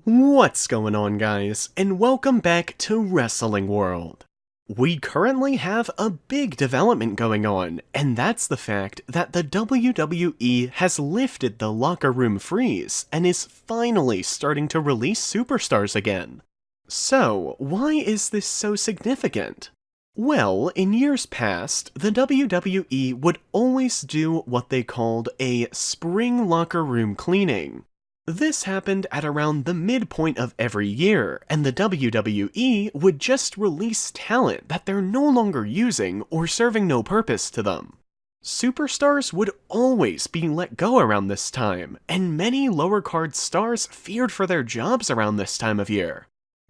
What's going on, guys, and welcome back to Wrestling World. We currently have a big development going on, and that's the fact that the WWE has lifted the locker room freeze and is finally starting to release superstars again. So, why is this so significant? Well, in years past, the WWE would always do what they called a spring locker room cleaning. This happened at around the midpoint of every year, and the WWE would just release talent that they're no longer using or serving no purpose to them. Superstars would always be let go around this time, and many lower card stars feared for their jobs around this time of year.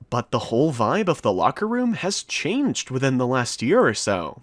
But the whole vibe of the locker room has changed within the last year or so.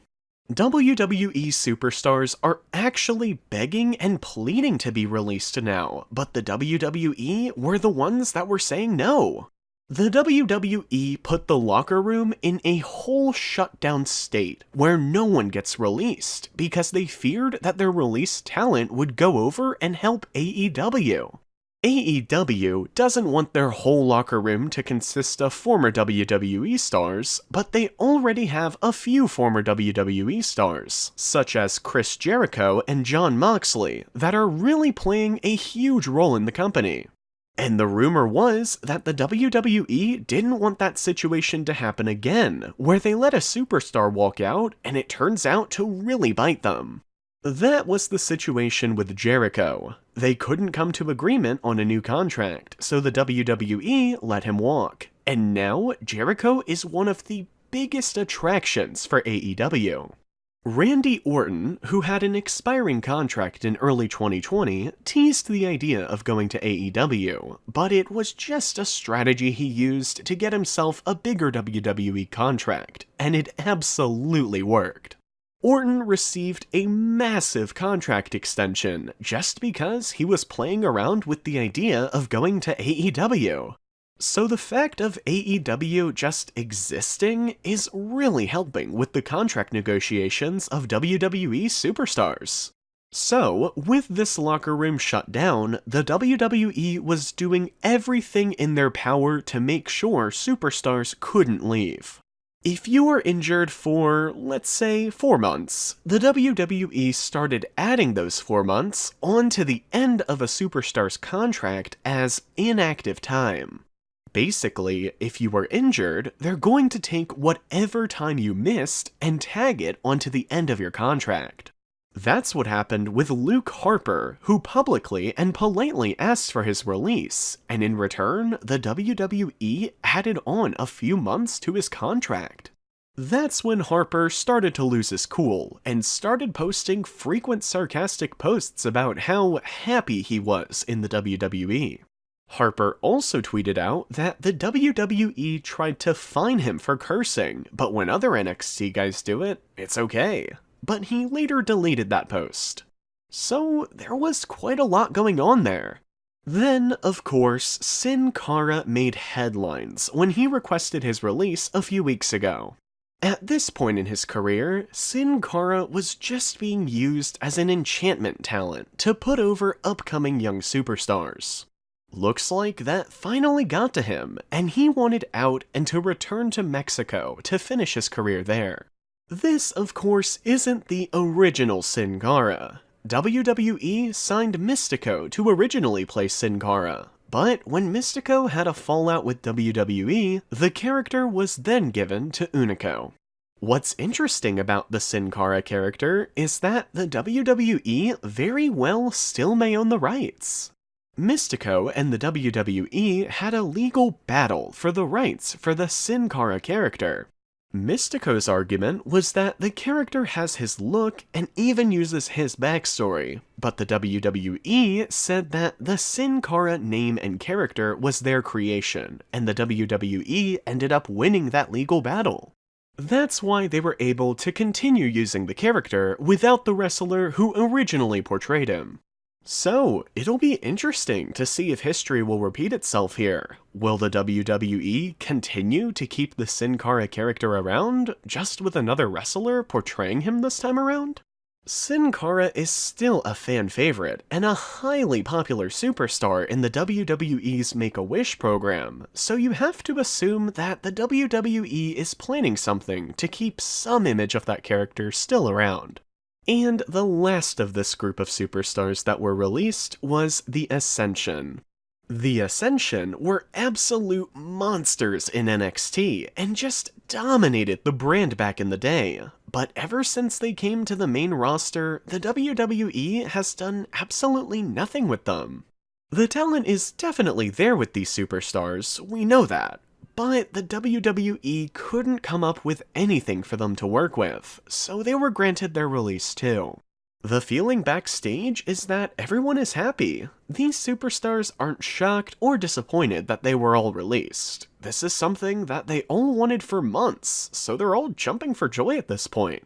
WWE superstars are actually begging and pleading to be released now, but the WWE were the ones that were saying no. The WWE put the locker room in a whole shutdown state where no one gets released because they feared that their released talent would go over and help AEW. AEW doesn't want their whole locker room to consist of former WWE stars, but they already have a few former WWE stars, such as Chris Jericho and Jon Moxley, that are really playing a huge role in the company. And the rumor was that the WWE didn't want that situation to happen again, where they let a superstar walk out and it turns out to really bite them. That was the situation with Jericho. They couldn't come to agreement on a new contract, so the WWE let him walk. And now, Jericho is one of the biggest attractions for AEW. Randy Orton, who had an expiring contract in early 2020, teased the idea of going to AEW, but it was just a strategy he used to get himself a bigger WWE contract, and it absolutely worked. Orton received a massive contract extension just because he was playing around with the idea of going to AEW. So the fact of AEW just existing is really helping with the contract negotiations of WWE superstars. So, with this locker room shut down, the WWE was doing everything in their power to make sure superstars couldn't leave. If you were injured for, let's say, 4 months, the WWE started adding those 4 months onto the end of a superstar's contract as inactive time. Basically, if you were injured, they're going to take whatever time you missed and tag it onto the end of your contract. That's what happened with Luke Harper, who publicly and politely asked for his release, and in return, the WWE added on a few months to his contract. That's when Harper started to lose his cool, and started posting frequent sarcastic posts about how happy he was in the WWE. Harper also tweeted out that the WWE tried to fine him for cursing, but when other NXT guys do it, it's okay. But he later deleted that post. So there was quite a lot going on there. Then, of course, Sin Cara made headlines when he requested his release a few weeks ago. At this point in his career, Sin Cara was just being used as an enchantment talent to put over upcoming young superstars. Looks like that finally got to him, and he wanted out and to return to Mexico to finish his career there. This, of course, isn't the original Sin Cara. WWE signed Mystico to originally play Sin Cara, but when Mystico had a fallout with WWE, the character was then given to Unico. What's interesting about the Sin Cara character is that the WWE very well still may own the rights. Mystico and the WWE had a legal battle for the rights for the Sin Cara character. Mystico's argument was that the character has his look and even uses his backstory, but the WWE said that the Sin Cara name and character was their creation, and the WWE ended up winning that legal battle. That's why they were able to continue using the character without the wrestler who originally portrayed him. So, it'll be interesting to see if history will repeat itself here. Will the WWE continue to keep the Sin Cara character around, just with another wrestler portraying him this time around? Sin Cara is still a fan favorite and a highly popular superstar in the WWE's Make-A-Wish program, so you have to assume that the WWE is planning something to keep some image of that character still around. And the last of this group of superstars that were released was the Ascension. The Ascension were absolute monsters in NXT and just dominated the brand back in the day, but ever since they came to the main roster, the WWE has done absolutely nothing with them. The talent is definitely there with these superstars, we know that, but the WWE couldn't come up with anything for them to work with, so they were granted their release too. The feeling backstage is that everyone is happy. These superstars aren't shocked or disappointed that they were all released. This is something that they all wanted for months, so they're all jumping for joy at this point.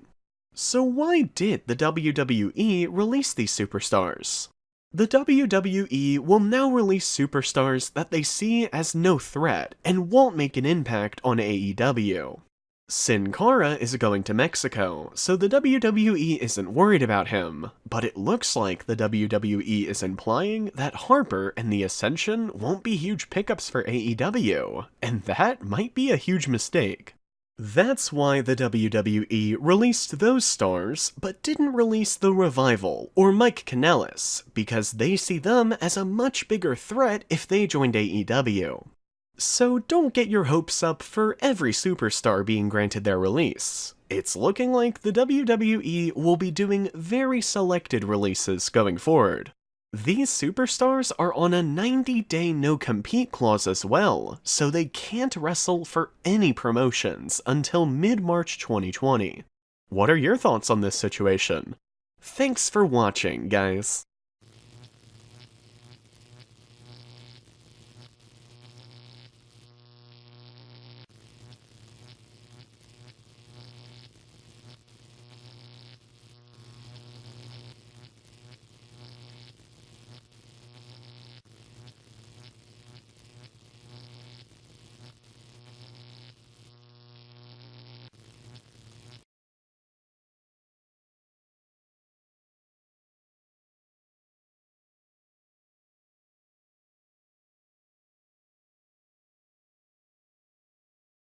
So why did the WWE release these superstars? The WWE will now release superstars that they see as no threat and won't make an impact on AEW. Sin Cara is going to Mexico, so the WWE isn't worried about him, but it looks like the WWE is implying that Harper and the Ascension won't be huge pickups for AEW, and that might be a huge mistake. That's why the WWE released those stars, but didn't release the Revival or Mike Kanellis, because they see them as a much bigger threat if they joined AEW. So don't get your hopes up for every superstar being granted their release. It's looking like the WWE will be doing very selected releases going forward. These superstars are on a 90-day no-compete clause as well, so they can't wrestle for any promotions until mid-March 2020. What are your thoughts on this situation? Thanks for watching, guys.